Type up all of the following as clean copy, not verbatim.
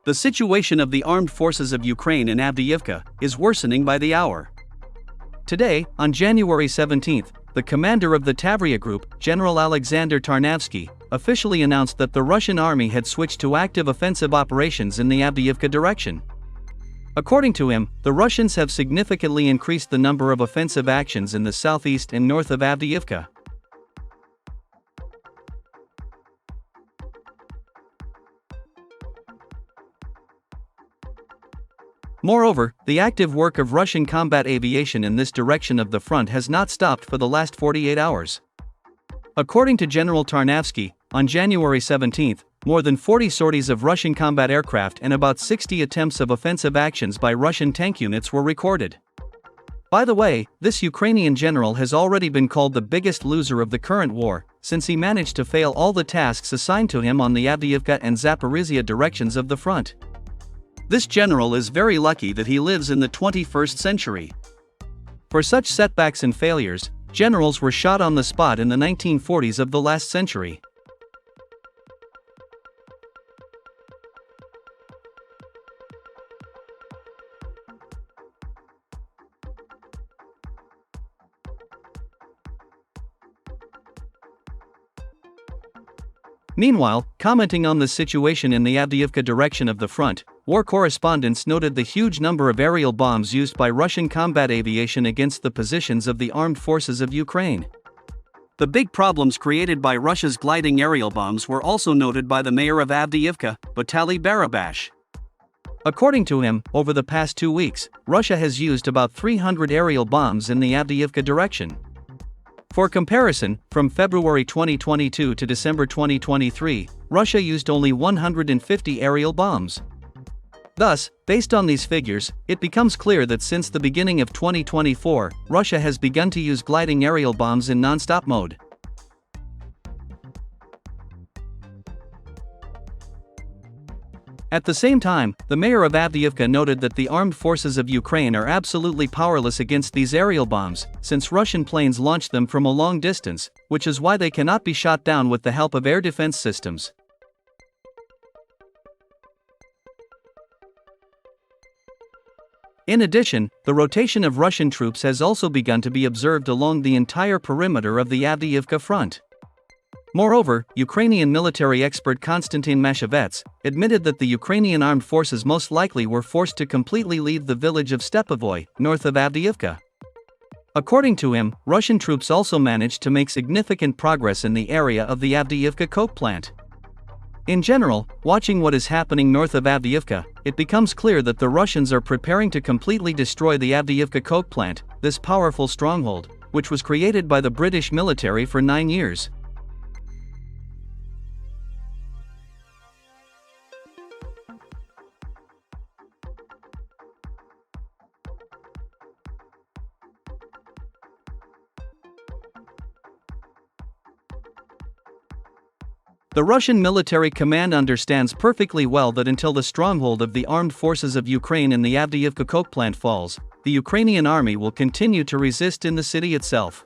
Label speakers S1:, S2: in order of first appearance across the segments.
S1: The situation of the armed forces of Ukraine in Avdiivka is worsening by the hour. Today, on January 17, the commander of the Tavria group, General Alexander Tarnavsky, officially announced that the Russian army had switched to active offensive operations in the Avdiivka direction. According to him, the Russians have significantly increased the number of offensive actions in the southeast and north of Avdiivka. Moreover, the active work of Russian combat aviation in this direction of the front has not stopped for the last 48 hours. According to General Tarnavsky, on January 17, more than 40 sorties of Russian combat aircraft and about 60 attempts of offensive actions by Russian tank units were recorded. By the way, this Ukrainian general has already been called the biggest loser of the current war, since he managed to fail all the tasks assigned to him on the Avdiivka and Zaporizhia directions of the front. This general is very lucky that he lives in the 21st century. For such setbacks and failures, generals were shot on the spot in the 1940s of the last century. Meanwhile, commenting on the situation in the Avdiivka direction of the front, war correspondents noted the huge number of aerial bombs used by Russian combat aviation against the positions of the armed forces of Ukraine. The big problems created by Russia's gliding aerial bombs were also noted by the mayor of Avdiivka, Vitaly Barabash. According to him, over the past 2 weeks, Russia has used about 300 aerial bombs in the Avdiivka direction. For comparison, from February 2022 to December 2023, Russia used only 150 aerial bombs. Thus, based on these figures, it becomes clear that since the beginning of 2024, Russia has begun to use gliding aerial bombs in non-stop mode. At the same time, the mayor of Avdiivka noted that the armed forces of Ukraine are absolutely powerless against these aerial bombs, since Russian planes launch them from a long distance, which is why they cannot be shot down with the help of air defense systems. In addition, the rotation of Russian troops has also begun to be observed along the entire perimeter of the Avdiivka front. Moreover, Ukrainian military expert Konstantin Mashevets admitted that the Ukrainian armed forces most likely were forced to completely leave the village of Stepovoy, north of Avdiivka. According to him, Russian troops also managed to make significant progress in the area of the Avdiivka coke plant. In general, watching what is happening north of Avdiivka, it becomes clear that the Russians are preparing to completely destroy the Avdiivka coke plant, this powerful stronghold, which was created by the British military for 9 years. The Russian military command understands perfectly well that until the stronghold of the armed forces of Ukraine in the Avdiivka coke plant falls, the Ukrainian army will continue to resist in the city itself.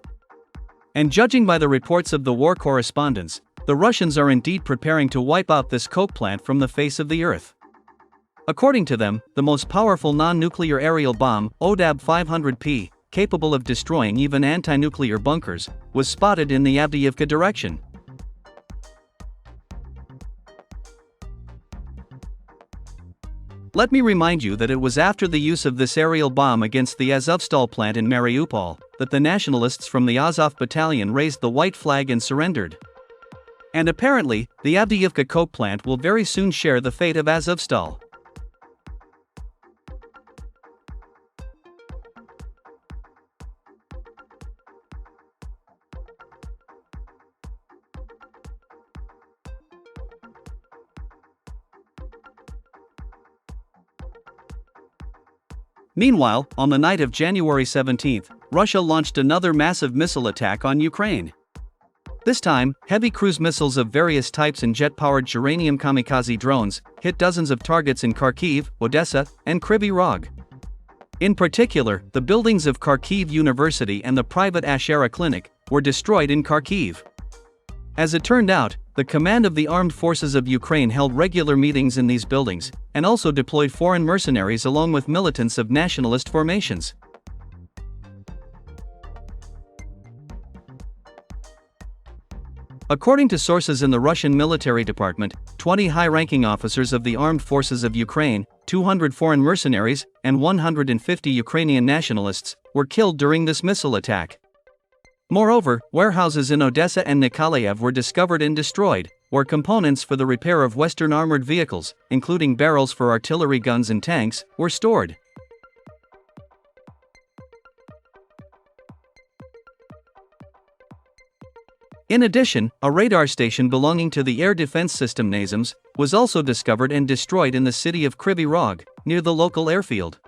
S1: And judging by the reports of the war correspondents, the Russians are indeed preparing to wipe out this coke plant from the face of the earth. According to them, the most powerful non-nuclear aerial bomb, ODAB 500P, capable of destroying even anti-nuclear bunkers, was spotted in the Avdiivka direction. Let me remind you that it was after the use of this aerial bomb against the Azovstal plant in Mariupol that the nationalists from the Azov battalion raised the white flag and surrendered. And apparently, the Avdiivka coke plant will very soon share the fate of Azovstal. Meanwhile, on the night of January 17, Russia launched another massive missile attack on Ukraine. This time, heavy cruise missiles of various types and jet-powered Geranium kamikaze drones hit dozens of targets in Kharkiv, Odessa, and Kryvyi Rog. In particular, the buildings of Kharkiv University and the private Ashera clinic were destroyed in Kharkiv. As it turned out, The command of the armed forces of Ukraine held regular meetings in these buildings, and also deployed foreign mercenaries along with militants of nationalist formations. According to sources in the Russian military department, 20 high-ranking officers of the armed forces of Ukraine, 200 foreign mercenaries, and 150 Ukrainian nationalists were killed during this missile attack. Moreover, warehouses in Odessa and Nikolaev were discovered and destroyed, where components for the repair of Western armored vehicles, including barrels for artillery guns and tanks, were stored. In addition, a radar station belonging to the air defense system NASAMS was also discovered and destroyed in the city of Kryvyi Rog, near the local airfield.